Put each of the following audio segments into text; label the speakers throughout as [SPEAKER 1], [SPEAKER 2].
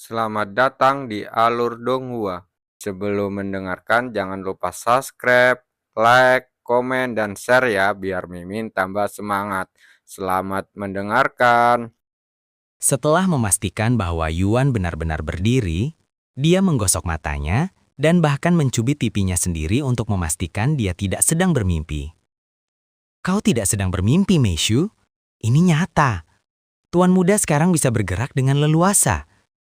[SPEAKER 1] Selamat datang di Alur Donghua. Sebelum mendengarkan, jangan lupa subscribe, like, komen, dan share ya, biar Mimin tambah semangat. Selamat mendengarkan.
[SPEAKER 2] Setelah memastikan bahwa Yuan benar-benar berdiri, dia menggosok matanya dan bahkan mencubit pipinya sendiri untuk memastikan dia tidak sedang bermimpi. Kau tidak sedang bermimpi, Meishu. Ini nyata. Tuan muda sekarang bisa bergerak dengan leluasa,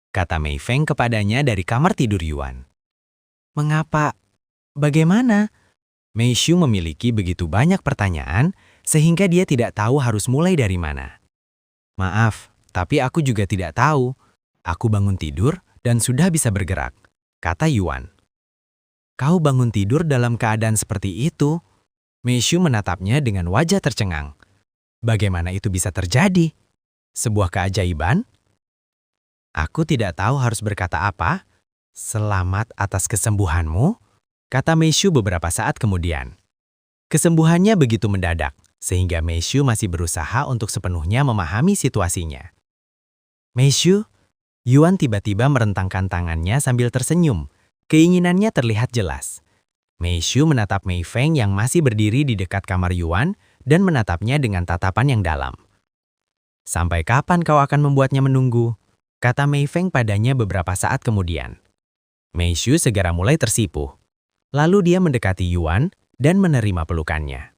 [SPEAKER 2] kata Mei Feng kepadanya dari kamar tidur Yuan. Mengapa? Bagaimana? Meishu memiliki begitu banyak pertanyaan sehingga dia tidak tahu harus mulai dari mana. Maaf, tapi aku juga tidak tahu. Aku bangun tidur dan sudah bisa bergerak, kata Yuan. Kau bangun tidur dalam keadaan seperti itu? Meishu menatapnya dengan wajah tercengang. Bagaimana itu bisa terjadi? Sebuah keajaiban? Aku tidak tahu harus berkata apa. Selamat atas kesembuhanmu, kata Meishu beberapa saat kemudian. Kesembuhannya begitu mendadak, sehingga Meishu masih berusaha untuk sepenuhnya memahami situasinya. Meishu, Yuan tiba-tiba merentangkan tangannya sambil tersenyum. Keinginannya terlihat jelas. Meishu menatap Mei Feng yang masih berdiri di dekat kamar Yuan dan menatapnya dengan tatapan yang dalam. Sampai kapan kau akan membuatnya menunggu? Kata Mei Feng padanya beberapa saat kemudian. Meishu segera mulai tersipu. Lalu dia mendekati Yuan dan menerima pelukannya.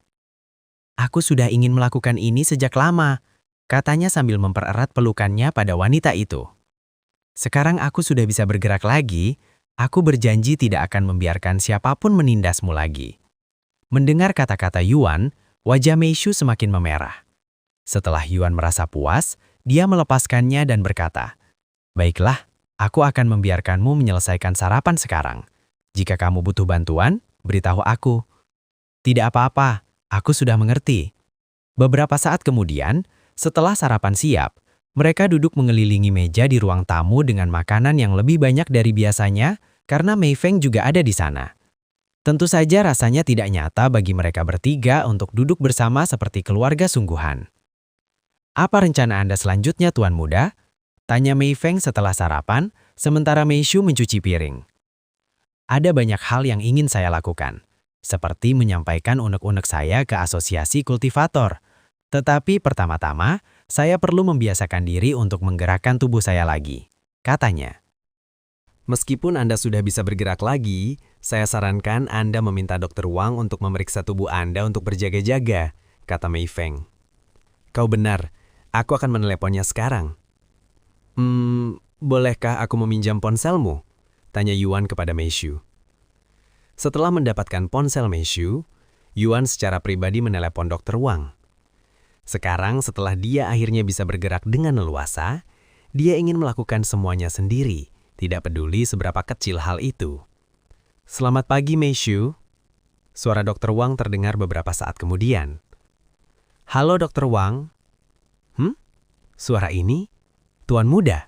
[SPEAKER 2] Aku sudah ingin melakukan ini sejak lama, katanya sambil mempererat pelukannya pada wanita itu. Sekarang aku sudah bisa bergerak lagi, aku berjanji tidak akan membiarkan siapapun menindasmu lagi. Mendengar kata-kata Yuan, wajah Meishu semakin memerah. Setelah Yuan merasa puas, dia melepaskannya dan berkata, "Baiklah, aku akan membiarkanmu menyelesaikan sarapan sekarang. Jika kamu butuh bantuan, beritahu aku." "Tidak apa-apa, aku sudah mengerti." Beberapa saat kemudian, setelah sarapan siap, mereka duduk mengelilingi meja di ruang tamu dengan makanan yang lebih banyak dari biasanya karena Mei Feng juga ada di sana. Tentu saja rasanya tidak nyata bagi mereka bertiga untuk duduk bersama seperti keluarga sungguhan. "Apa rencana Anda selanjutnya, Tuan Muda?" tanya Mei Feng setelah sarapan, sementara Meishu mencuci piring. "Ada banyak hal yang ingin saya lakukan, seperti menyampaikan unek-unek saya ke asosiasi kultivator. Tetapi pertama-tama, saya perlu membiasakan diri untuk menggerakkan tubuh saya lagi," katanya. "Meskipun Anda sudah bisa bergerak lagi, saya sarankan Anda meminta Dr. Wang untuk memeriksa tubuh Anda untuk berjaga-jaga," kata Mei Feng. "Kau benar, aku akan meneleponnya sekarang." Bolehkah aku meminjam ponselmu?" tanya Yuan kepada Meishu. Setelah mendapatkan ponsel Meishu, Yuan secara pribadi menelepon Dr. Wang. Sekarang setelah dia akhirnya bisa bergerak dengan leluasa, dia ingin melakukan semuanya sendiri, tidak peduli seberapa kecil hal itu. "Selamat pagi, Meishu." Suara Dr. Wang terdengar beberapa saat kemudian. "Halo, Dr. Wang." Suara ini? Tuan Muda?"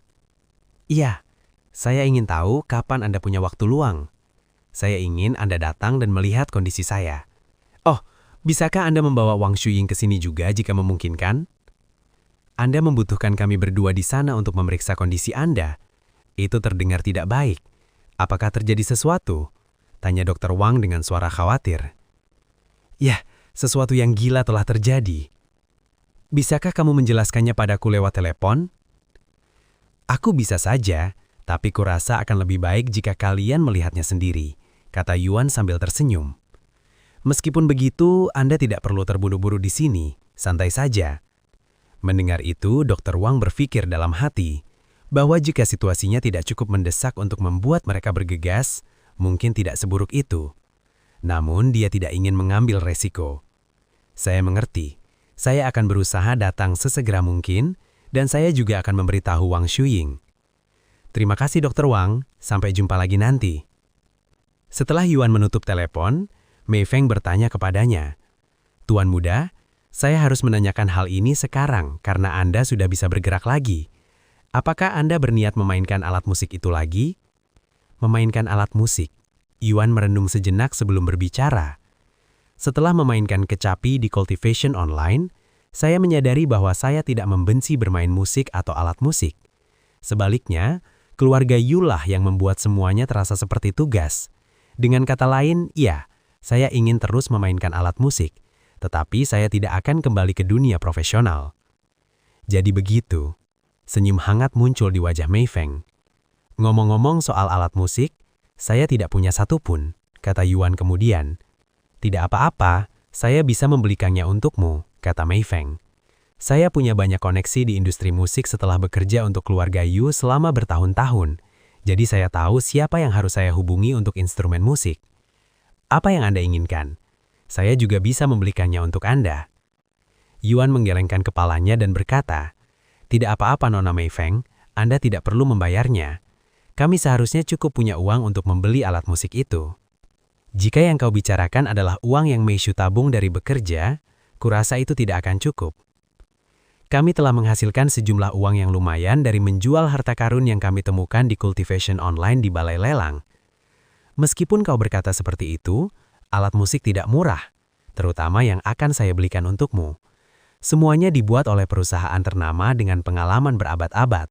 [SPEAKER 2] "Iya, saya ingin tahu kapan Anda punya waktu luang. Saya ingin Anda datang dan melihat kondisi saya. Oh, bisakah Anda membawa Wang Shuying ke sini juga jika memungkinkan? Anda membutuhkan kami berdua di sana untuk memeriksa kondisi Anda. Itu terdengar tidak baik. Apakah terjadi sesuatu?" tanya Dr. Wang dengan suara khawatir. "Ya, sesuatu yang gila telah terjadi. Bisakah kamu menjelaskannya padaku lewat telepon?" "Aku bisa saja, tapi kurasa akan lebih baik jika kalian melihatnya sendiri," kata Yuan sambil tersenyum. "Meskipun begitu, Anda tidak perlu terburu-buru di sini, santai saja." Mendengar itu, Dr. Wang berpikir dalam hati bahwa jika situasinya tidak cukup mendesak untuk membuat mereka bergegas, mungkin tidak seburuk itu. Namun dia tidak ingin mengambil resiko. "Saya mengerti. Saya akan berusaha datang sesegera mungkin, dan saya juga akan memberitahu Wang Shuying." "Terima kasih, Dr. Wang. Sampai jumpa lagi nanti." Setelah Yuan menutup telepon, Mei Feng bertanya kepadanya, "Tuan Muda, saya harus menanyakan hal ini sekarang karena Anda sudah bisa bergerak lagi. Apakah Anda berniat memainkan alat musik itu lagi?" "Memainkan alat musik?" Yuan merenung sejenak sebelum berbicara. "Setelah memainkan kecapi di Cultivation Online, saya menyadari bahwa saya tidak membenci bermain musik atau alat musik. Sebaliknya, Keluarga Yu lah yang membuat semuanya terasa seperti tugas. Dengan kata lain, ya, saya ingin terus memainkan alat musik, tetapi saya tidak akan kembali ke dunia profesional. Jadi begitu. Senyum hangat muncul di wajah Mei Feng. Ngomong-ngomong soal alat musik, saya tidak punya satupun, kata Yuan kemudian. Tidak apa-apa, saya bisa membelikannya untukmu, kata Mei Feng. Saya punya banyak koneksi di industri musik setelah bekerja untuk keluarga Yu selama bertahun-tahun. Jadi saya tahu siapa yang harus saya hubungi untuk instrumen musik. Apa yang Anda inginkan? Saya juga bisa membelikannya untuk Anda. Yuan menggelengkan kepalanya dan berkata, tidak apa-apa Nona Mei Feng, Anda tidak perlu membayarnya. Kami seharusnya cukup punya uang untuk membeli alat musik itu. Jika yang kau bicarakan adalah uang yang Mei Shu tabung dari bekerja, kurasa itu tidak akan cukup. Kami telah menghasilkan sejumlah uang yang lumayan dari menjual harta karun yang kami temukan di cultivation online di balai lelang. Meskipun kau berkata seperti itu, alat musik tidak murah, terutama yang akan saya belikan untukmu. Semuanya dibuat oleh perusahaan ternama dengan pengalaman berabad-abad.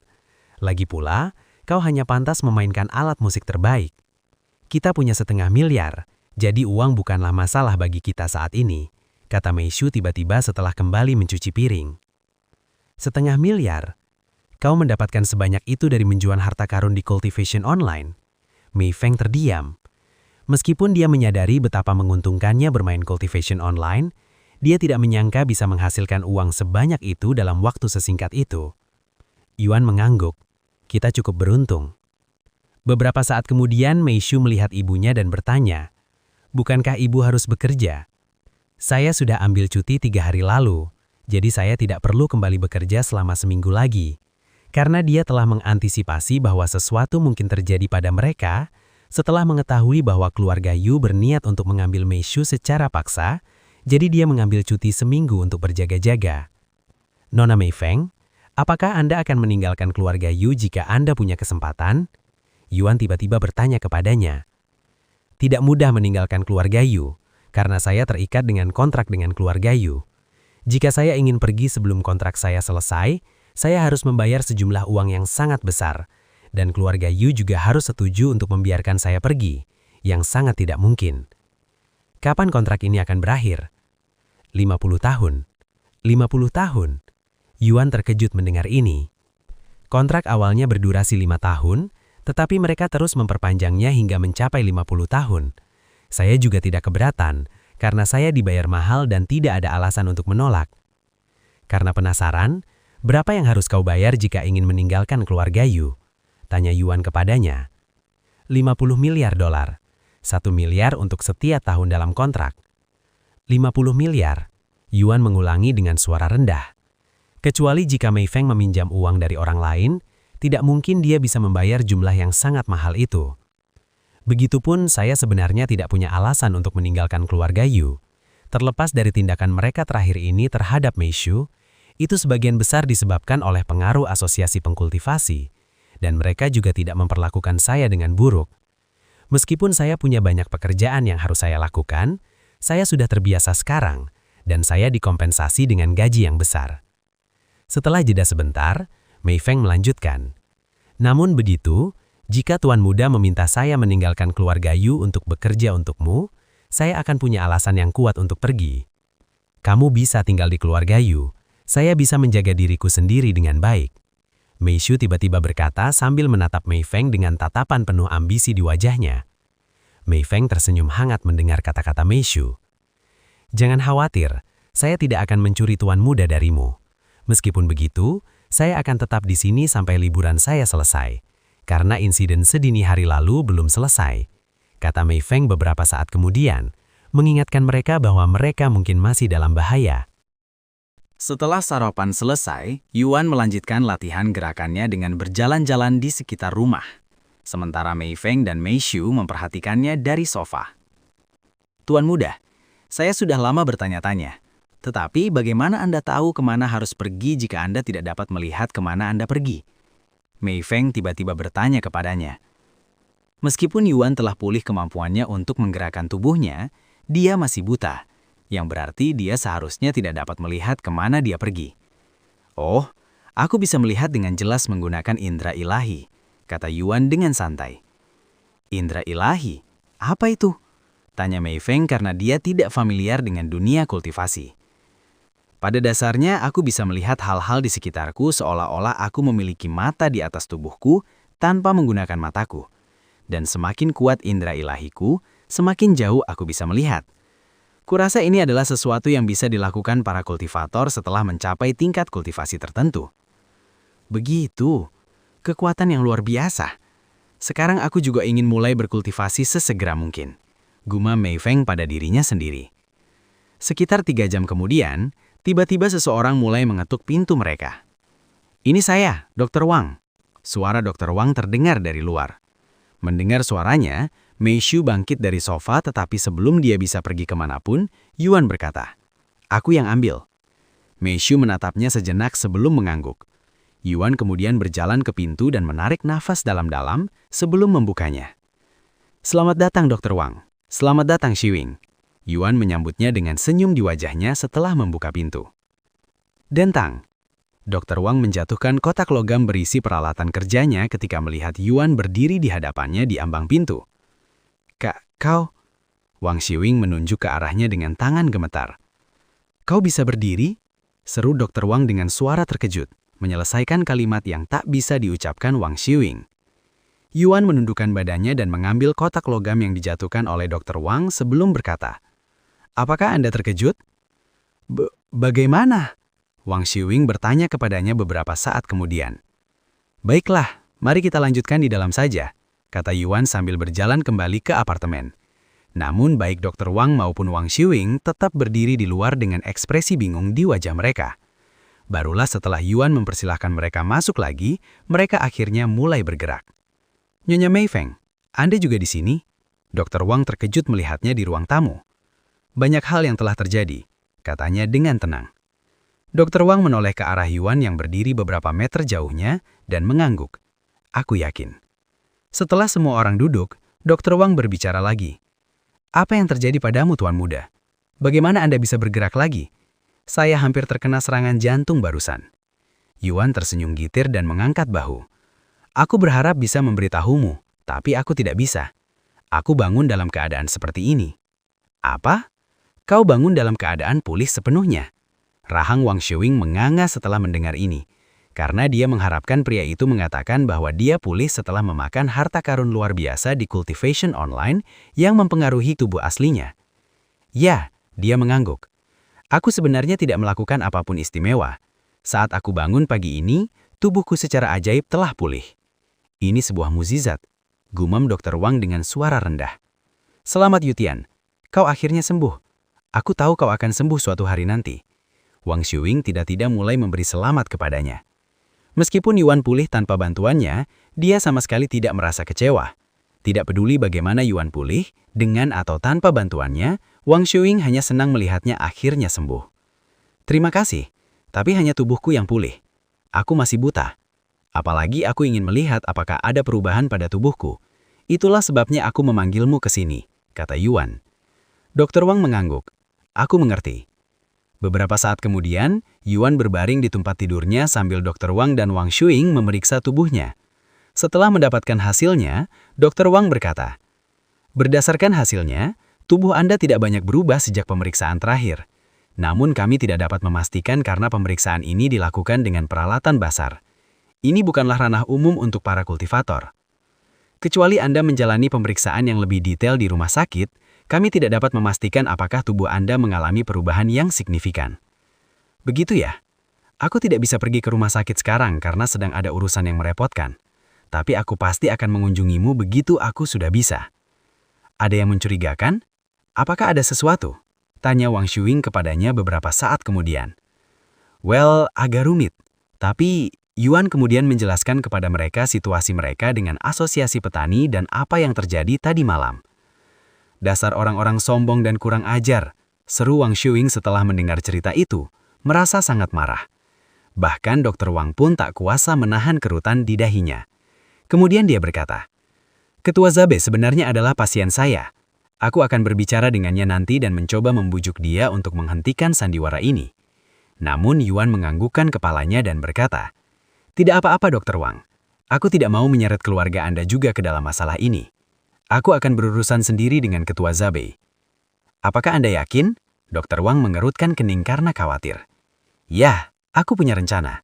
[SPEAKER 2] Lagi pula, kau hanya pantas memainkan alat musik terbaik. Kita punya 500 miliar, jadi uang bukanlah masalah bagi kita saat ini, kata Mei Shu tiba-tiba setelah kembali mencuci piring. 500 miliar? Kau mendapatkan sebanyak itu dari menjual harta karun di cultivation online? Mei Feng terdiam. Meskipun dia menyadari betapa menguntungkannya bermain cultivation online, dia tidak menyangka bisa menghasilkan uang sebanyak itu dalam waktu sesingkat itu. Yuan mengangguk. Kita cukup beruntung. Beberapa saat kemudian Mei Shu melihat ibunya dan bertanya, bukankah ibu harus bekerja? Saya sudah ambil cuti 3 hari lalu, jadi saya tidak perlu kembali bekerja selama seminggu lagi. Karena dia telah mengantisipasi bahwa sesuatu mungkin terjadi pada mereka, setelah mengetahui bahwa keluarga Yu berniat untuk mengambil Mei Shu secara paksa, jadi dia mengambil cuti seminggu untuk berjaga-jaga. Nona Mei Feng, apakah Anda akan meninggalkan keluarga Yu jika Anda punya kesempatan? Yuan tiba-tiba bertanya kepadanya. Tidak mudah meninggalkan keluarga Yu, karena saya terikat dengan kontrak dengan keluarga Yu. Jika saya ingin pergi sebelum kontrak saya selesai, saya harus membayar sejumlah uang yang sangat besar, dan keluarga Yu juga harus setuju untuk membiarkan saya pergi, yang sangat tidak mungkin. Kapan kontrak ini akan berakhir? 50 tahun. 50 tahun. Yuan terkejut mendengar ini. Kontrak awalnya berdurasi 5 tahun, tetapi mereka terus memperpanjangnya hingga mencapai 50 tahun. Saya juga tidak keberatan, karena saya dibayar mahal dan tidak ada alasan untuk menolak. Karena penasaran, berapa yang harus kau bayar jika ingin meninggalkan keluarga Yu? Tanya Yuan kepadanya. 50 miliar dolar. 1 miliar untuk setiap tahun dalam kontrak. 50 miliar. Yuan mengulangi dengan suara rendah. Kecuali jika Mei Feng meminjam uang dari orang lain, tidak mungkin dia bisa membayar jumlah yang sangat mahal itu. Begitupun saya sebenarnya tidak punya alasan untuk meninggalkan keluarga Yu. Terlepas dari tindakan mereka terakhir ini terhadap Mei Shu, itu sebagian besar disebabkan oleh pengaruh asosiasi pengkultivasi, dan mereka juga tidak memperlakukan saya dengan buruk. Meskipun saya punya banyak pekerjaan yang harus saya lakukan, saya sudah terbiasa sekarang, dan saya dikompensasi dengan gaji yang besar. Setelah jeda sebentar, Mei Feng melanjutkan. Namun begitu, jika Tuan Muda meminta saya meninggalkan keluarga Yu untuk bekerja untukmu, saya akan punya alasan yang kuat untuk pergi. Kamu bisa tinggal di keluarga Yu, saya bisa menjaga diriku sendiri dengan baik. Mei Shu tiba-tiba berkata sambil menatap Mei Feng dengan tatapan penuh ambisi di wajahnya. Mei Feng tersenyum hangat mendengar kata-kata Mei Shu. Jangan khawatir, saya tidak akan mencuri Tuan Muda darimu. Meskipun begitu, saya akan tetap di sini sampai liburan saya selesai. Karena insiden sedini hari lalu belum selesai, kata Mei Feng beberapa saat kemudian, mengingatkan mereka bahwa mereka mungkin masih dalam bahaya. Setelah sarapan selesai, Yuan melanjutkan latihan gerakannya dengan berjalan-jalan di sekitar rumah. Sementara Mei Feng dan Mei Shu memperhatikannya dari sofa. Tuan Muda, saya sudah lama bertanya-tanya. Tetapi bagaimana Anda tahu kemana harus pergi jika Anda tidak dapat melihat kemana Anda pergi? Mei Feng tiba-tiba bertanya kepadanya. Meskipun Yuan telah pulih kemampuannya untuk menggerakkan tubuhnya, dia masih buta, yang berarti dia seharusnya tidak dapat melihat kemana dia pergi. Oh, aku bisa melihat dengan jelas menggunakan indera ilahi, kata Yuan dengan santai. Indra ilahi? Apa itu? Tanya Mei Feng karena dia tidak familiar dengan dunia kultivasi. Pada dasarnya, aku bisa melihat hal-hal di sekitarku seolah-olah aku memiliki mata di atas tubuhku tanpa menggunakan mataku. Dan semakin kuat indra ilahiku, semakin jauh aku bisa melihat. Kurasa ini adalah sesuatu yang bisa dilakukan para kultivator setelah mencapai tingkat kultivasi tertentu. Begitu, kekuatan yang luar biasa. Sekarang aku juga ingin mulai berkultivasi sesegera mungkin, gumam Mei Feng pada dirinya sendiri. Sekitar 3 jam kemudian, tiba-tiba seseorang mulai mengetuk pintu mereka. Ini saya, Dr. Wang. Suara Dr. Wang terdengar dari luar. Mendengar suaranya, Mei Shu bangkit dari sofa tetapi sebelum dia bisa pergi kemanapun, Yuan berkata, "Aku yang ambil." Mei Shu menatapnya sejenak sebelum mengangguk. Yuan kemudian berjalan ke pintu dan menarik nafas dalam-dalam sebelum membukanya. "Selamat datang, Dr. Wang. Selamat datang, Xiwing." Yuan menyambutnya dengan senyum di wajahnya setelah membuka pintu. "Dentang." Dr. Wang menjatuhkan kotak logam berisi peralatan kerjanya ketika melihat Yuan berdiri di hadapannya di ambang pintu. Kau?" Wang Xiwing menunjuk ke arahnya dengan tangan gemetar. "Kau bisa berdiri?" seru Dr. Wang dengan suara terkejut, menyelesaikan kalimat yang tak bisa diucapkan Wang Xiwing. Yuan menundukkan badannya dan mengambil kotak logam yang dijatuhkan oleh Dr. Wang sebelum berkata, "Apakah Anda terkejut?" Bagaimana?" Wang Xiwing bertanya kepadanya beberapa saat kemudian. "Baiklah, mari kita lanjutkan di dalam saja," kata Yuan sambil berjalan kembali ke apartemen. Namun baik Dr. Wang maupun Wang Xiwing tetap berdiri di luar dengan ekspresi bingung di wajah mereka. Barulah setelah Yuan mempersilahkan mereka masuk lagi, mereka akhirnya mulai bergerak. "Nyonya Mei Feng, Anda juga di sini?" Dr. Wang terkejut melihatnya di ruang tamu. "Banyak hal yang telah terjadi," katanya dengan tenang. Dr. Wang menoleh ke arah Yuan yang berdiri beberapa meter jauhnya dan mengangguk. "Aku yakin." Setelah semua orang duduk, Dr. Wang berbicara lagi. "Apa yang terjadi padamu, Tuan Muda? Bagaimana Anda bisa bergerak lagi? Saya hampir terkena serangan jantung barusan." Yuan tersenyum gitir dan mengangkat bahu. "Aku berharap bisa memberitahumu, tapi aku tidak bisa. Aku bangun dalam keadaan seperti ini." "Apa? Kau bangun dalam keadaan pulih sepenuhnya?" Rahang Wang Xiwing menganga setelah mendengar ini, karena dia mengharapkan pria itu mengatakan bahwa dia pulih setelah memakan harta karun luar biasa di cultivation online yang mempengaruhi tubuh aslinya. "Ya," dia mengangguk. "Aku sebenarnya tidak melakukan apapun istimewa. Saat aku bangun pagi ini, tubuhku secara ajaib telah pulih." "Ini sebuah mukjizat," gumam Dr. Wang dengan suara rendah. "Selamat Yutian, kau akhirnya sembuh. Aku tahu kau akan sembuh suatu hari nanti." Wang Xiwing tidak mulai memberi selamat kepadanya. Meskipun Yuan pulih tanpa bantuannya, dia sama sekali tidak merasa kecewa. Tidak peduli bagaimana Yuan pulih, dengan atau tanpa bantuannya, Wang Xiwing hanya senang melihatnya akhirnya sembuh. "Terima kasih, tapi hanya tubuhku yang pulih. Aku masih buta. Apalagi aku ingin melihat apakah ada perubahan pada tubuhku. Itulah sebabnya aku memanggilmu ke sini," kata Yuan. Dr. Wang mengangguk. "Aku mengerti." Beberapa saat kemudian, Yuan berbaring di tempat tidurnya sambil Dr. Wang dan Wang Xiwing memeriksa tubuhnya. Setelah mendapatkan hasilnya, Dr. Wang berkata, "Berdasarkan hasilnya, tubuh Anda tidak banyak berubah sejak pemeriksaan terakhir. Namun kami tidak dapat memastikan karena pemeriksaan ini dilakukan dengan peralatan basar. Ini bukanlah ranah umum untuk para kultivator. Kecuali Anda menjalani pemeriksaan yang lebih detail di rumah sakit, kami tidak dapat memastikan apakah tubuh Anda mengalami perubahan yang signifikan." "Begitu ya? Aku tidak bisa pergi ke rumah sakit sekarang karena sedang ada urusan yang merepotkan. Tapi aku pasti akan mengunjungimu begitu aku sudah bisa." "Ada yang mencurigakan? Apakah ada sesuatu?" tanya Wang Xiwing kepadanya beberapa saat kemudian. "Well, agak rumit. Tapi Yuan kemudian menjelaskan kepada mereka situasi mereka dengan asosiasi petani dan apa yang terjadi tadi malam. "Dasar orang-orang sombong dan kurang ajar," seru Wang Xiwing setelah mendengar cerita itu, merasa sangat marah. Bahkan Dr. Wang pun tak kuasa menahan kerutan di dahinya. Kemudian dia berkata, "Ketua Zabe sebenarnya adalah pasien saya. Aku akan berbicara dengannya nanti dan mencoba membujuk dia untuk menghentikan sandiwara ini." Namun Yuan menganggukkan kepalanya dan berkata, "Tidak apa-apa Dr. Wang.
[SPEAKER 3] Aku tidak mau menyeret keluarga Anda juga ke dalam masalah ini. Aku akan berurusan sendiri dengan Ketua Zabei. Apakah Anda yakin? Dr. Wang mengerutkan kening karena khawatir. Ya, aku punya rencana.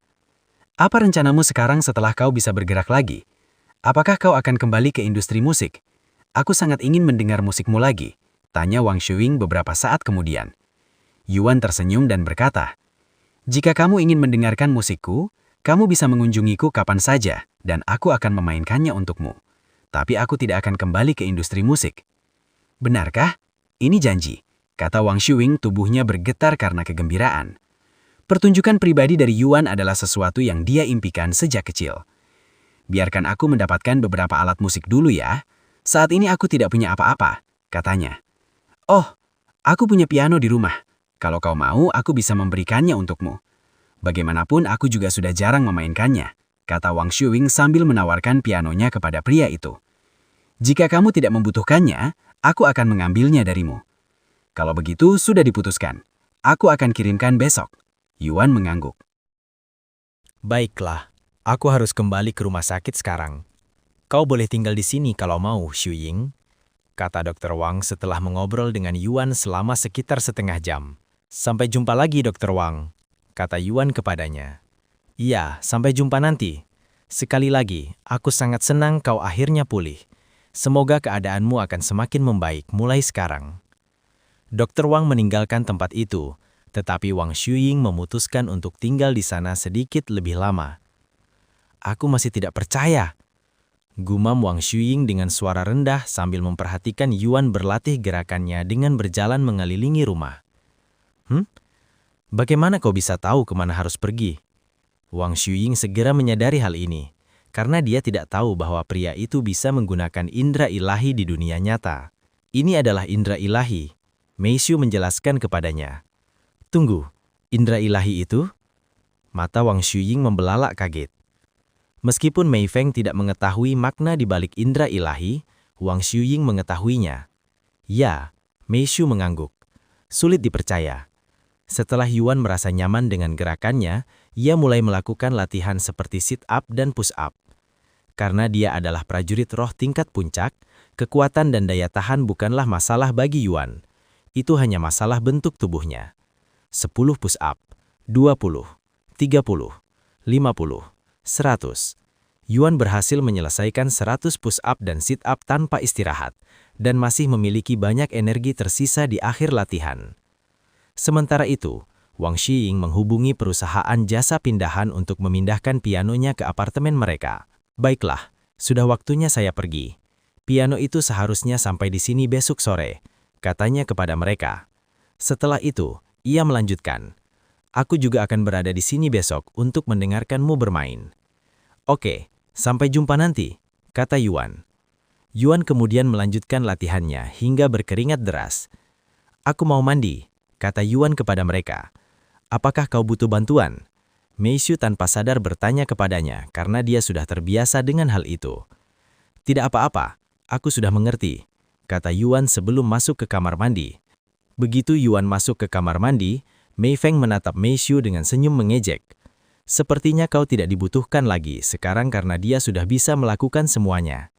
[SPEAKER 3] Apa rencanamu sekarang setelah kau bisa bergerak lagi? Apakah kau akan kembali ke industri musik? Aku sangat ingin mendengar musikmu lagi, tanya Wang Shuing beberapa saat kemudian. Yuan tersenyum dan berkata, jika kamu ingin mendengarkan musikku, kamu bisa mengunjungiku kapan saja, dan aku akan memainkannya untukmu. Tapi aku tidak akan kembali ke industri musik. Benarkah? Ini janji, kata Wang Shuing, tubuhnya bergetar karena kegembiraan. Pertunjukan pribadi dari Yuan adalah sesuatu yang dia impikan sejak kecil. Biarkan aku mendapatkan beberapa alat musik dulu ya. Saat ini aku tidak punya apa-apa, katanya. Oh, aku punya piano di rumah. Kalau kau mau, aku bisa memberikannya untukmu. Bagaimanapun aku juga sudah jarang memainkannya, kata Wang Shuing sambil menawarkan pianonya kepada pria itu. Jika kamu tidak membutuhkannya, aku akan mengambilnya darimu. Kalau begitu, sudah diputuskan. Aku akan kirimkan besok. Yuan mengangguk.
[SPEAKER 2] Baiklah, aku harus kembali ke rumah sakit sekarang. Kau boleh tinggal di sini kalau mau, Xu Ying, kata Dr. Wang setelah mengobrol dengan Yuan selama sekitar setengah jam. Sampai jumpa lagi, Dr. Wang, kata Yuan kepadanya. Iya, sampai jumpa nanti. Sekali lagi, aku sangat senang kau akhirnya pulih. Semoga keadaanmu akan semakin membaik mulai sekarang. Dr. Wang meninggalkan tempat itu, tetapi Wang Shuing memutuskan untuk tinggal di sana sedikit lebih lama. Aku masih tidak percaya, gumam Wang Shuing dengan suara rendah sambil memperhatikan Yuan berlatih gerakannya dengan berjalan mengelilingi rumah. Bagaimana kau bisa tahu kemana harus pergi? Wang Shuing segera menyadari hal ini, karena dia tidak tahu bahwa pria itu bisa menggunakan indera ilahi di dunia nyata. Ini adalah indera ilahi, Mei Xu menjelaskan kepadanya. Tunggu, indera ilahi itu? Mata Wang Shuing membelalak kaget. Meskipun Mei Feng tidak mengetahui makna di balik indera ilahi, Wang Shuing mengetahuinya. Ya, Mei Xu mengangguk. Sulit dipercaya. Setelah Yuan merasa nyaman dengan gerakannya, ia mulai melakukan latihan seperti sit-up dan push-up. Karena dia adalah prajurit roh tingkat puncak, kekuatan dan daya tahan bukanlah masalah bagi Yuan. Itu hanya masalah bentuk tubuhnya. 10 push-up, 20, 30, 50, 100. Yuan berhasil menyelesaikan 100 push-up dan sit-up tanpa istirahat, dan masih memiliki banyak energi tersisa di akhir latihan. Sementara itu, Wang Shuing menghubungi perusahaan jasa pindahan untuk memindahkan pianonya ke apartemen mereka. Baiklah, sudah waktunya saya pergi. Piano itu seharusnya sampai di sini besok sore, katanya kepada mereka. Setelah itu, ia melanjutkan. Aku juga akan berada di sini besok untuk mendengarkanmu bermain. Oke, sampai jumpa nanti, kata Yuan. Yuan kemudian melanjutkan latihannya hingga berkeringat deras. Aku mau mandi, kata Yuan kepada mereka. Apakah kau butuh bantuan? Mei Xu tanpa sadar bertanya kepadanya karena dia sudah terbiasa dengan hal itu. Tidak apa-apa, aku sudah mengerti, kata Yuan sebelum masuk ke kamar mandi. Begitu Yuan masuk ke kamar mandi, Mei Feng menatap Mei Xu dengan senyum mengejek. Sepertinya kau tidak dibutuhkan lagi sekarang karena dia sudah bisa melakukan semuanya.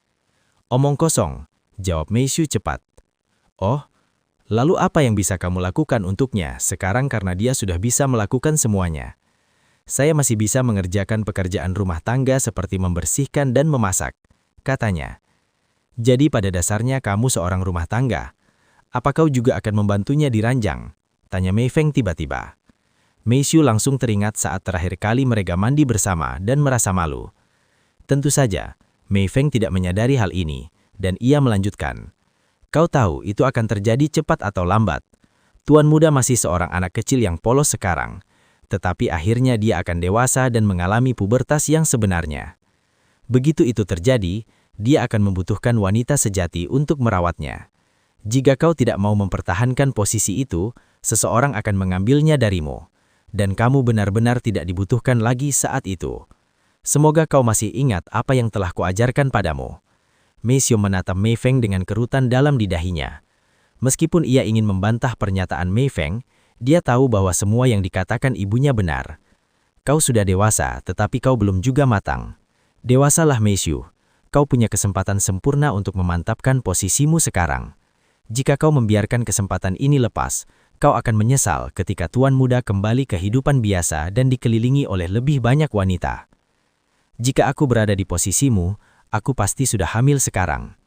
[SPEAKER 2] Omong kosong, jawab Mei Xu cepat. Oh, lalu apa yang bisa kamu lakukan untuknya sekarang karena dia sudah bisa melakukan semuanya? Saya masih bisa mengerjakan pekerjaan rumah tangga seperti membersihkan dan memasak, katanya. Jadi pada dasarnya kamu seorang rumah tangga. Apa kau juga akan membantunya di ranjang? Tanya Mei Feng tiba-tiba. Mei Xu langsung teringat saat terakhir kali mereka mandi bersama dan merasa malu. Tentu saja, Mei Feng tidak menyadari hal ini, dan ia melanjutkan. Kau tahu itu akan terjadi cepat atau lambat. Tuan muda masih seorang anak kecil yang polos sekarang, tetapi akhirnya dia akan dewasa dan mengalami pubertas yang sebenarnya. Begitu itu terjadi, dia akan membutuhkan wanita sejati untuk merawatnya. Jika kau tidak mau mempertahankan posisi itu, seseorang akan mengambilnya darimu, dan kamu benar-benar tidak dibutuhkan lagi saat itu. Semoga kau masih ingat apa yang telah kuajarkan padamu. Mei Xu menatap Mei Feng dengan kerutan dalam di dahinya. Meskipun ia ingin membantah pernyataan Mei Feng, dia tahu bahwa semua yang dikatakan ibunya benar. Kau sudah dewasa, tetapi kau belum juga matang. Dewasalah Meishu. Kau punya kesempatan sempurna untuk memantapkan posisimu sekarang. Jika kau membiarkan kesempatan ini lepas, kau akan menyesal ketika tuan muda kembali ke kehidupan biasa dan dikelilingi oleh lebih banyak wanita. Jika aku berada di posisimu, aku pasti sudah hamil sekarang.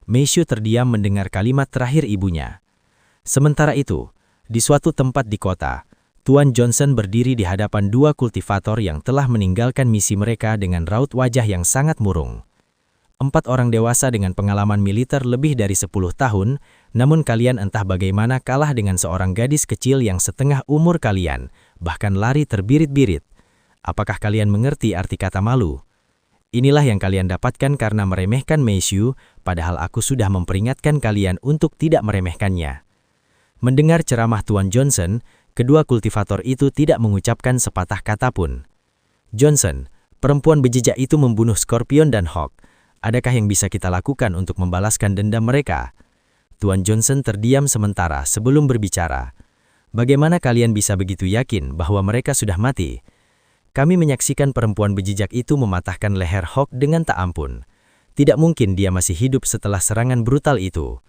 [SPEAKER 2] Meishu terdiam mendengar kalimat terakhir ibunya. Sementara itu, di suatu tempat di kota, Tuan Johnson berdiri di hadapan dua kultivator yang telah meninggalkan misi mereka dengan raut wajah yang sangat murung. 4 orang dewasa dengan pengalaman militer lebih dari 10 tahun, namun kalian entah bagaimana kalah dengan seorang gadis kecil yang setengah umur kalian, bahkan lari terbirit-birit. Apakah kalian mengerti arti kata malu? Inilah yang kalian dapatkan karena meremehkan Meishu, padahal aku sudah memperingatkan kalian untuk tidak meremehkannya. Mendengar ceramah Tuan Johnson, kedua kultivator itu tidak mengucapkan sepatah kata pun. Johnson, perempuan bejejak itu membunuh Scorpion dan Hawk. Adakah yang bisa kita lakukan untuk membalaskan dendam mereka? Tuan Johnson terdiam sementara sebelum berbicara. Bagaimana kalian bisa begitu yakin bahwa mereka sudah mati? Kami menyaksikan perempuan bejejak itu mematahkan leher Hawk dengan tak ampun. Tidak mungkin dia masih hidup setelah serangan brutal itu.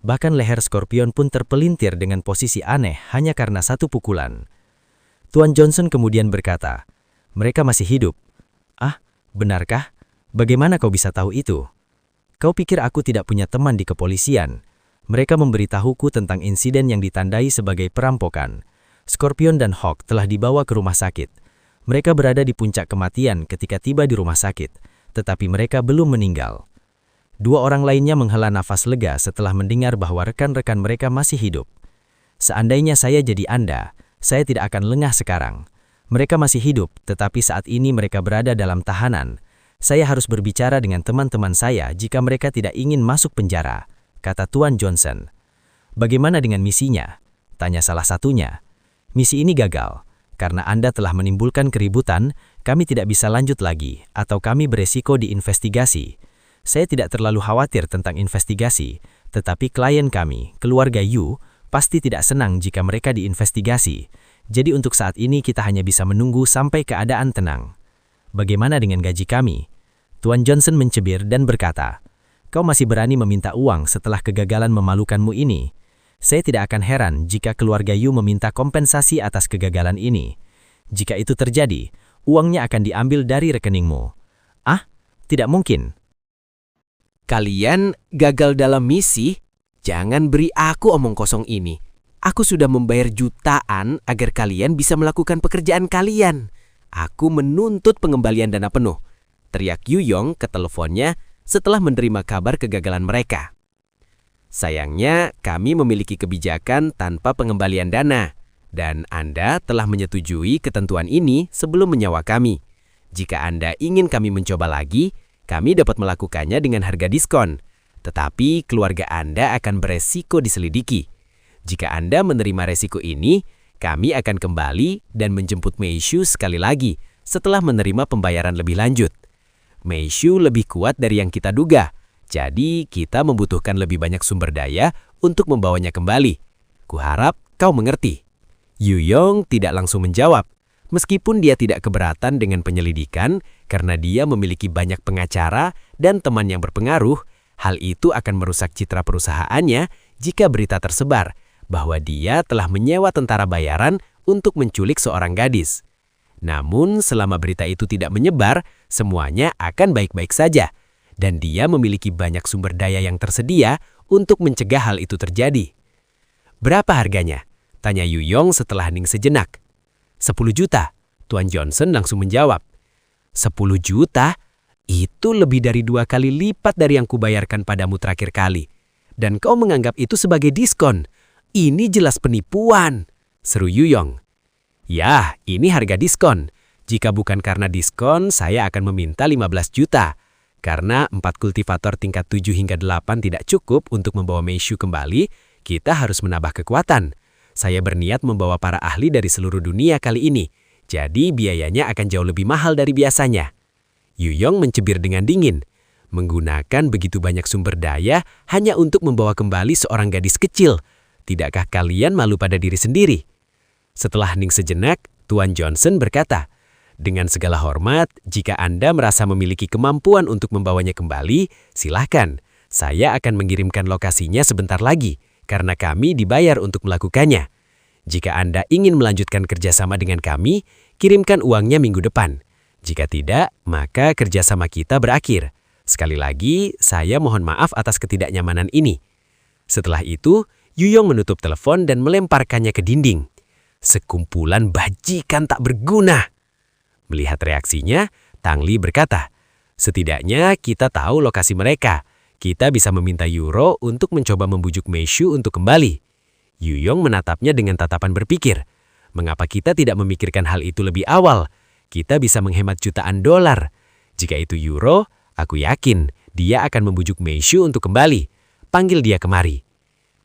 [SPEAKER 2] Bahkan leher Scorpion pun terpelintir dengan posisi aneh hanya karena satu pukulan. Tuan Johnson kemudian berkata, "Mereka masih hidup." "Ah, benarkah? Bagaimana kau bisa tahu itu?" "Kau pikir aku tidak punya teman di kepolisian? Mereka memberitahuku tentang insiden yang ditandai sebagai perampokan. Scorpion dan Hawk telah dibawa ke rumah sakit. Mereka berada di puncak kematian ketika tiba di rumah sakit, tetapi mereka belum meninggal." 2 orang lainnya menghela nafas lega setelah mendengar bahwa rekan-rekan mereka masih hidup. "Seandainya saya jadi Anda, saya tidak akan lengah sekarang. Mereka masih hidup, tetapi saat ini mereka berada dalam tahanan. Saya harus berbicara dengan teman-teman saya jika mereka tidak ingin masuk penjara," kata Tuan Johnson. "Bagaimana dengan misinya?" tanya salah satunya. "Misi ini gagal. Karena Anda telah menimbulkan keributan, kami tidak bisa lanjut lagi, atau kami beresiko diinvestigasi. Saya tidak terlalu khawatir tentang investigasi, tetapi klien kami, keluarga Yu, pasti tidak senang jika mereka diinvestigasi. Jadi untuk saat ini kita hanya bisa menunggu sampai keadaan tenang. Bagaimana dengan gaji kami?" Tuan Johnson mencibir dan berkata, "Kau masih berani meminta uang setelah kegagalan memalukanmu ini? Saya tidak akan heran jika keluarga Yu meminta kompensasi atas kegagalan ini. Jika itu terjadi, uangnya akan diambil dari rekeningmu." "Ah, tidak mungkin."
[SPEAKER 4] "Kalian gagal dalam misi? Jangan beri aku omong kosong ini. Aku sudah membayar jutaan agar kalian bisa melakukan pekerjaan kalian. Aku menuntut pengembalian dana penuh," teriak Yuyong ke teleponnya setelah menerima kabar kegagalan mereka. "Sayangnya, kami memiliki kebijakan tanpa pengembalian dana, dan Anda telah menyetujui ketentuan ini sebelum menyewa kami. Jika Anda ingin kami mencoba lagi, kami dapat melakukannya dengan harga diskon. Tetapi keluarga Anda akan beresiko diselidiki. Jika Anda menerima resiko ini, kami akan kembali dan menjemput Meishu sekali lagi setelah menerima pembayaran lebih lanjut. Meishu lebih kuat dari yang kita duga, jadi kita membutuhkan lebih banyak sumber daya untuk membawanya kembali. Kuharap kau mengerti." Yuyong tidak langsung menjawab, meskipun dia tidak keberatan dengan penyelidikan karena dia memiliki banyak pengacara dan teman yang berpengaruh. Hal itu akan merusak citra perusahaannya jika berita tersebar bahwa dia telah menyewa tentara bayaran untuk menculik seorang gadis. Namun selama berita itu tidak menyebar, semuanya akan baik-baik saja, dan dia memiliki banyak sumber daya yang tersedia untuk mencegah hal itu terjadi. "Berapa harganya?" tanya Yuyong setelah hening sejenak. 10 juta, Tuan Johnson langsung menjawab. 10 juta? Itu lebih dari 2 kali lipat dari yang kubayarkan padamu terakhir kali. Dan kau menganggap itu sebagai diskon. Ini jelas penipuan, seru Yuyong. "Ya, ini harga diskon. Jika bukan karena diskon, saya akan meminta 15 juta. Karena 4 kultivator tingkat 7 hingga 8 tidak cukup untuk membawa Meishu kembali, kita harus menambah kekuatan. Saya berniat membawa para ahli dari seluruh dunia kali ini, jadi biayanya akan jauh lebih mahal dari biasanya." Yuyong mencibir dengan dingin. "Menggunakan begitu banyak sumber daya hanya untuk membawa kembali seorang gadis kecil. Tidakkah kalian malu pada diri sendiri?" Setelah hening sejenak, Tuan Johnson berkata, Dengan segala hormat, jika Anda merasa memiliki kemampuan untuk membawanya kembali, silahkan. Saya akan mengirimkan lokasinya sebentar lagi, karena kami dibayar untuk melakukannya. Jika Anda ingin melanjutkan kerjasama dengan kami, kirimkan uangnya minggu depan. Jika tidak, maka kerjasama kita berakhir. Sekali lagi, saya mohon maaf atas ketidaknyamanan ini. Setelah itu, Yuyong menutup telepon dan melemparkannya ke dinding. Sekumpulan bajikan tak berguna. Melihat reaksinya, Tang Li berkata, setidaknya kita tahu lokasi mereka. Kita bisa meminta Yuro untuk mencoba membujuk Meishu untuk kembali. Yuyong menatapnya dengan tatapan berpikir. Mengapa kita tidak memikirkan hal itu lebih awal? Kita bisa menghemat jutaan dolar. Jika itu Yuro, aku yakin dia akan membujuk Meishu untuk kembali. Panggil dia kemari.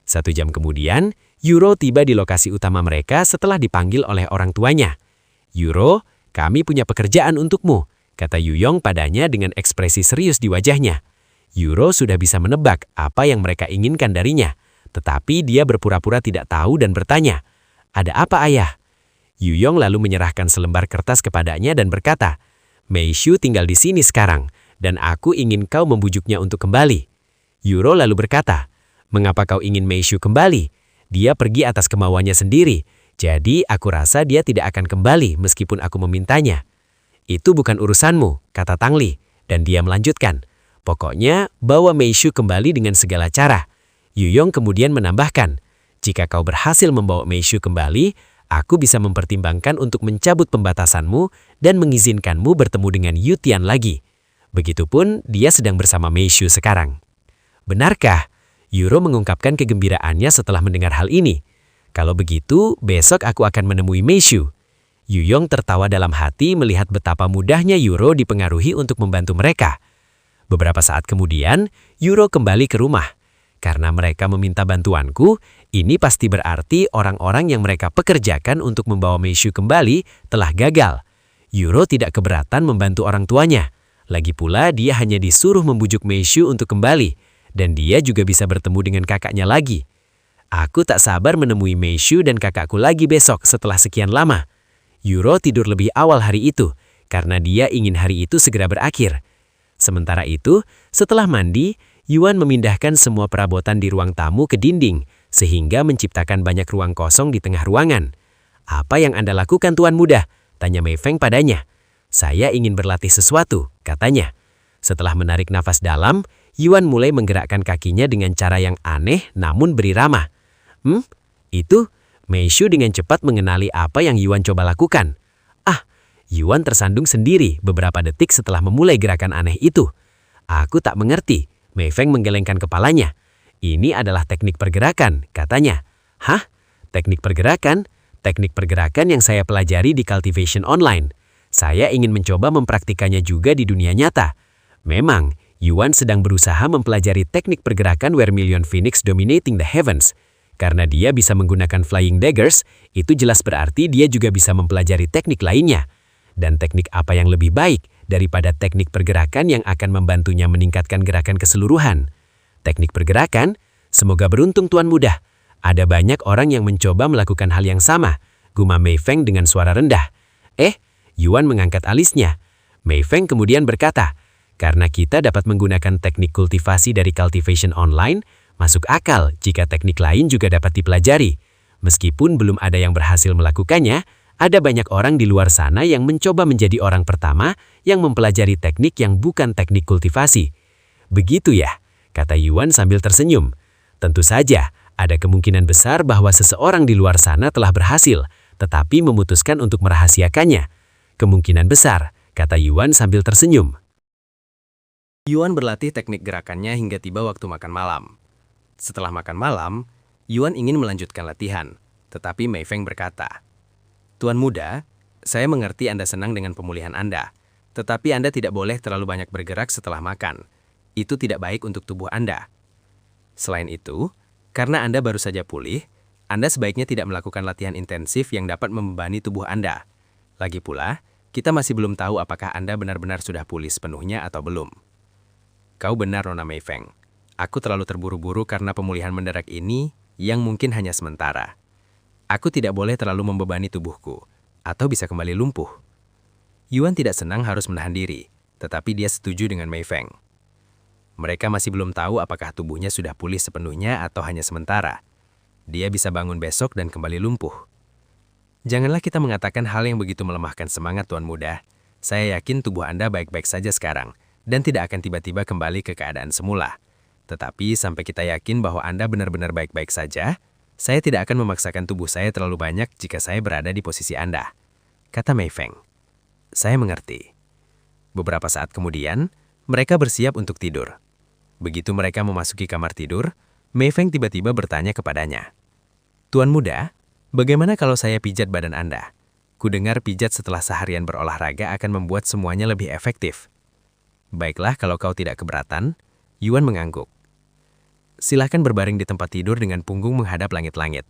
[SPEAKER 4] 1 jam kemudian, Yuro tiba di lokasi utama mereka setelah dipanggil oleh orang tuanya. Yuro, kami punya pekerjaan untukmu, kata Yuyong padanya dengan ekspresi serius di wajahnya. Yuro sudah bisa menebak apa yang mereka inginkan darinya, tetapi dia berpura-pura tidak tahu dan bertanya, "Ada apa, ayah?" Yuyong lalu menyerahkan selembar kertas kepadanya dan berkata, "Meishu tinggal di sini sekarang, dan aku ingin kau membujuknya untuk kembali." Yuro lalu berkata, "Mengapa kau ingin Meishu kembali? Dia pergi atas kemauannya sendiri. Jadi aku rasa dia tidak akan kembali meskipun aku memintanya." "Itu bukan urusanmu," kata Tang Li, dan dia melanjutkan. "Pokoknya bawa Meishu kembali dengan segala cara." Yuyong kemudian menambahkan, "Jika kau berhasil membawa Meishu kembali, aku bisa mempertimbangkan untuk mencabut pembatasanmu dan mengizinkanmu bertemu dengan Yutian lagi. Begitupun dia sedang bersama Meishu sekarang." "Benarkah?" Yuro mengungkapkan kegembiraannya setelah mendengar hal ini. "Kalau begitu, besok aku akan menemui Meishu." Yuyong tertawa dalam hati melihat betapa mudahnya Yuro dipengaruhi untuk membantu mereka. Beberapa saat kemudian, Yuro kembali ke rumah. Karena mereka meminta bantuanku, ini pasti berarti orang-orang yang mereka pekerjakan untuk membawa Meishu kembali telah gagal. Yuro tidak keberatan membantu orang tuanya. Lagi pula dia hanya disuruh membujuk Meishu untuk kembali, dan dia juga bisa bertemu dengan kakaknya lagi. Aku tak sabar menemui Meishu dan kakakku lagi besok setelah sekian lama. Yuro tidur lebih awal hari itu, karena dia ingin hari itu segera berakhir. Sementara itu, setelah mandi, Yuan memindahkan semua perabotan di ruang tamu ke dinding, sehingga menciptakan banyak ruang kosong di tengah ruangan. "Apa yang Anda lakukan, Tuan Muda?" tanya Mei Feng padanya. "Saya ingin berlatih sesuatu," katanya. Setelah menarik nafas dalam, Yuan mulai menggerakkan kakinya dengan cara yang aneh namun beri ramah. Itu?" Meishu dengan cepat mengenali apa yang Yuan coba lakukan. Yuan tersandung sendiri beberapa detik setelah memulai gerakan aneh itu. "Aku tak mengerti." Mei Feng menggelengkan kepalanya. "Ini adalah teknik pergerakan," katanya. "Hah? Teknik pergerakan? Teknik pergerakan yang saya pelajari di Cultivation Online. Saya ingin mencoba mempraktikannya juga di dunia nyata." Memang, Yuan sedang berusaha mempelajari teknik pergerakan Vermilion Phoenix Dominating the Heavens. Karena dia bisa menggunakan Flying Daggers, itu jelas berarti dia juga bisa mempelajari teknik lainnya. Dan teknik apa yang lebih baik daripada teknik pergerakan yang akan membantunya meningkatkan gerakan keseluruhan? Teknik pergerakan? Semoga beruntung, Tuan Muda. Ada banyak orang yang mencoba melakukan hal yang sama, gumam Mei Feng dengan suara rendah. Yuan mengangkat alisnya. Mei Feng kemudian berkata, "Karena kita dapat menggunakan teknik kultivasi dari Cultivation Online, masuk akal jika teknik lain juga dapat dipelajari. Meskipun belum ada yang berhasil melakukannya, ada banyak orang di luar sana yang mencoba menjadi orang pertama yang mempelajari teknik yang bukan teknik kultivasi." "Begitu ya?" kata Yuan sambil tersenyum. "Tentu saja, ada kemungkinan besar bahwa seseorang di luar sana telah berhasil, tetapi memutuskan untuk merahasiakannya." "Kemungkinan besar," kata Yuan sambil tersenyum. Yuan berlatih teknik gerakannya hingga tiba waktu makan malam. Setelah makan malam, Yuan ingin melanjutkan latihan, tetapi Mei Feng berkata, "Tuan Muda, saya mengerti Anda senang dengan pemulihan Anda, tetapi Anda tidak boleh terlalu banyak bergerak setelah makan. Itu tidak baik untuk tubuh Anda. Selain itu, karena Anda baru saja pulih, Anda sebaiknya tidak melakukan latihan intensif yang dapat membebani tubuh Anda. Lagi pula, kita masih belum tahu apakah Anda benar-benar sudah pulih sepenuhnya atau belum." "Kau benar, Nona Mei Feng. Aku terlalu terburu-buru karena pemulihan mendadak ini yang mungkin hanya sementara. Aku tidak boleh terlalu membebani tubuhku, atau bisa kembali lumpuh."
[SPEAKER 3] Yuan tidak senang harus menahan diri, tetapi dia setuju dengan Mei Feng. Mereka masih belum tahu apakah tubuhnya sudah pulih sepenuhnya atau hanya sementara. Dia bisa bangun besok dan kembali lumpuh. Janganlah kita mengatakan hal yang begitu melemahkan semangat Tuan Muda. Saya yakin tubuh Anda baik-baik saja sekarang, dan tidak akan tiba-tiba kembali ke keadaan semula. Tetapi sampai kita yakin bahwa Anda benar-benar baik-baik saja, saya tidak akan memaksakan tubuh saya terlalu banyak jika saya berada di posisi Anda, kata Mei Feng. Saya mengerti. Beberapa saat kemudian, mereka bersiap untuk tidur. Begitu mereka memasuki kamar tidur, Mei Feng tiba-tiba bertanya kepadanya. Tuan Muda, bagaimana kalau saya pijat badan Anda? Kudengar pijat setelah seharian berolahraga akan membuat semuanya lebih efektif. Baiklah kalau kau tidak keberatan, Yuan mengangguk. Silahkan berbaring di tempat tidur dengan punggung menghadap langit-langit.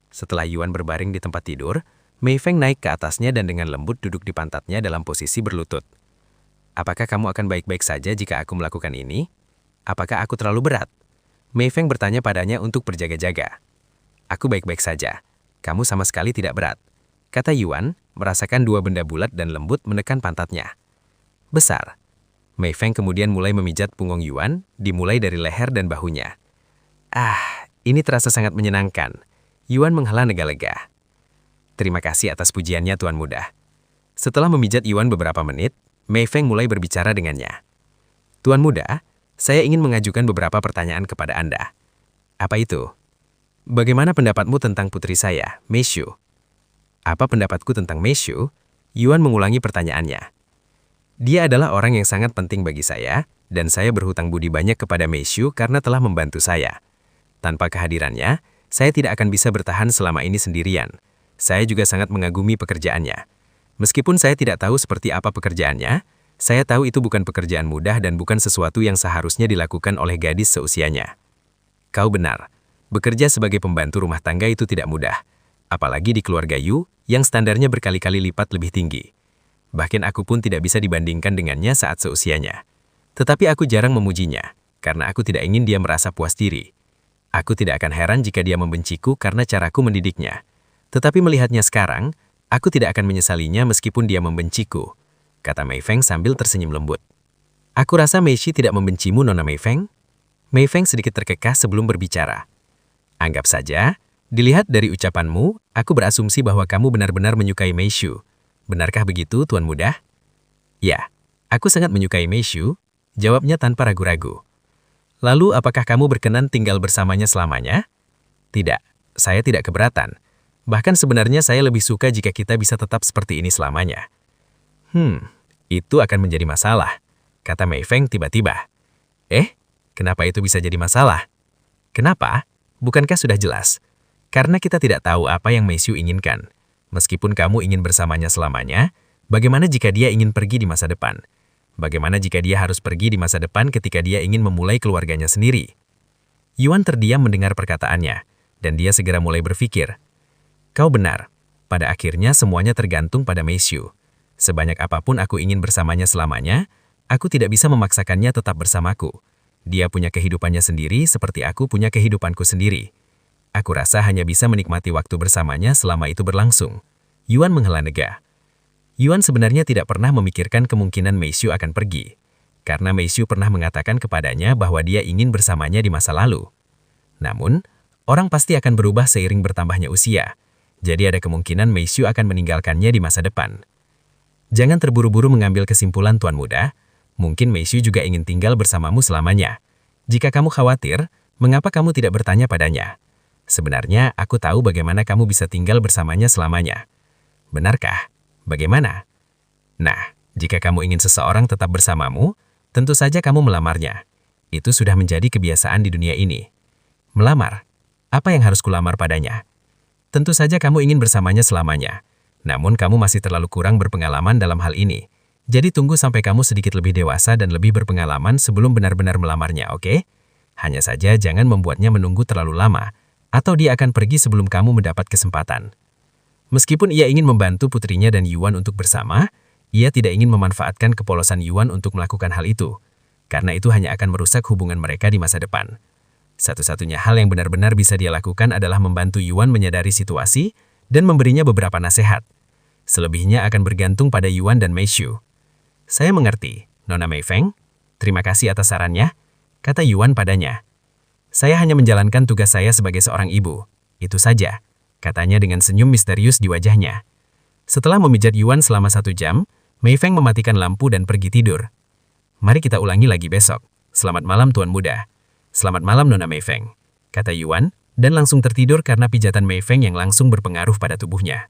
[SPEAKER 3] Setelah Yuan berbaring di tempat tidur, Mei Feng naik ke atasnya dan dengan lembut duduk di pantatnya dalam posisi berlutut. Apakah kamu akan baik-baik saja jika aku melakukan ini? Apakah aku terlalu berat? Mei Feng bertanya padanya untuk berjaga-jaga. Aku baik-baik saja. Kamu sama sekali tidak berat, kata Yuan, merasakan dua benda bulat dan lembut menekan pantatnya. Besar. Mei Feng kemudian mulai memijat punggung Yuan, dimulai dari leher dan bahunya. Ini terasa sangat menyenangkan. Yuan menghela lega-lega. Terima kasih atas pujiannya, Tuan Muda. Setelah memijat Yuan beberapa menit, Mei Feng mulai berbicara dengannya. Tuan Muda, saya ingin mengajukan beberapa pertanyaan kepada Anda. Apa itu? Bagaimana pendapatmu tentang putri saya, Mei Xu? Apa pendapatku tentang Mei Xu? Yuan mengulangi pertanyaannya. Dia adalah orang yang sangat penting bagi saya, dan saya berhutang budi banyak kepada Mei Xu karena telah membantu saya. Tanpa kehadirannya, saya tidak akan bisa bertahan selama ini sendirian. Saya juga sangat mengagumi pekerjaannya. Meskipun saya tidak tahu seperti apa pekerjaannya, saya tahu itu bukan pekerjaan mudah dan bukan sesuatu yang seharusnya dilakukan oleh gadis seusianya. Kau benar, bekerja sebagai pembantu rumah tangga itu tidak mudah, apalagi di keluarga Yu yang standarnya berkali-kali lipat lebih tinggi. Bahkan aku pun tidak bisa dibandingkan dengannya saat seusianya. Tetapi aku jarang memujinya, karena aku tidak ingin dia merasa puas diri. Aku tidak akan heran jika dia membenciku karena caraku mendidiknya. Tetapi melihatnya sekarang, aku tidak akan menyesalinya meskipun dia membenciku, kata Mei Feng sambil tersenyum lembut. Aku rasa Mei Xi tidak membencimu, Nona Mei Feng. Mei Feng sedikit terkekeh sebelum berbicara. Anggap saja, dilihat dari ucapanmu, aku berasumsi bahwa kamu benar-benar menyukai Mei Xu. Benarkah begitu, Tuan Muda? Ya, aku sangat menyukai Mei Xu, jawabnya tanpa ragu-ragu. Lalu apakah kamu berkenan tinggal bersamanya selamanya? Tidak, saya tidak keberatan. Bahkan sebenarnya saya lebih suka jika kita bisa tetap seperti ini selamanya. Itu akan menjadi masalah, kata Mei Feng tiba-tiba. Kenapa itu bisa jadi masalah? Kenapa? Bukankah sudah jelas? Karena kita tidak tahu apa yang Mei Xu inginkan. Meskipun kamu ingin bersamanya selamanya, bagaimana jika dia ingin pergi di masa depan? Bagaimana jika dia harus pergi di masa depan ketika dia ingin memulai keluarganya sendiri? Yuan terdiam mendengar perkataannya, dan dia segera mulai berpikir. Kau benar, pada akhirnya semuanya tergantung pada Mei Xu. Sebanyak apapun aku ingin bersamanya selamanya, aku tidak bisa memaksakannya tetap bersamaku. Dia punya kehidupannya sendiri seperti aku punya kehidupanku sendiri. Aku rasa hanya bisa menikmati waktu bersamanya selama itu berlangsung. Yuan menghela nega. Yuan sebenarnya tidak pernah memikirkan kemungkinan Mei Xu akan pergi, karena Mei Xu pernah mengatakan kepadanya bahwa dia ingin bersamanya di masa lalu. Namun, orang pasti akan berubah seiring bertambahnya usia, jadi ada kemungkinan Mei Xu akan meninggalkannya di masa depan. Jangan terburu-buru mengambil kesimpulan, Tuan Muda. Mungkin Mei Xu juga ingin tinggal bersamamu selamanya. Jika kamu khawatir, mengapa kamu tidak bertanya padanya? Sebenarnya, aku tahu bagaimana kamu bisa tinggal bersamanya selamanya. Benarkah? Bagaimana? Nah, jika kamu ingin seseorang tetap bersamamu, tentu saja kamu melamarnya. Itu sudah menjadi kebiasaan di dunia ini. Melamar? Apa yang harus kulamar padanya? Tentu saja kamu ingin bersamanya selamanya. Namun kamu masih terlalu kurang berpengalaman dalam hal ini. Jadi tunggu sampai kamu sedikit lebih dewasa dan lebih berpengalaman sebelum benar-benar melamarnya, oke? Hanya saja jangan membuatnya menunggu terlalu lama, atau dia akan pergi sebelum kamu mendapat kesempatan. Meskipun ia ingin membantu putrinya dan Yuan untuk bersama, ia tidak ingin memanfaatkan kepolosan Yuan untuk melakukan hal itu, karena itu hanya akan merusak hubungan mereka di masa depan. Satu-satunya hal yang benar-benar bisa dia lakukan adalah membantu Yuan menyadari situasi dan memberinya beberapa nasihat. Selebihnya akan bergantung pada Yuan dan Meishu. Saya mengerti, Nona Meifeng. Terima kasih atas sarannya, kata Yuan padanya. Saya hanya menjalankan tugas saya sebagai seorang ibu. Itu saja, katanya dengan senyum misterius di wajahnya. Setelah memijat Yuan selama 1 jam, Meifeng mematikan lampu dan pergi tidur. Mari kita ulangi lagi besok. Selamat malam Tuan Muda. Selamat malam Nona Meifeng, kata Yuan, dan langsung tertidur karena pijatan Meifeng yang langsung berpengaruh pada tubuhnya.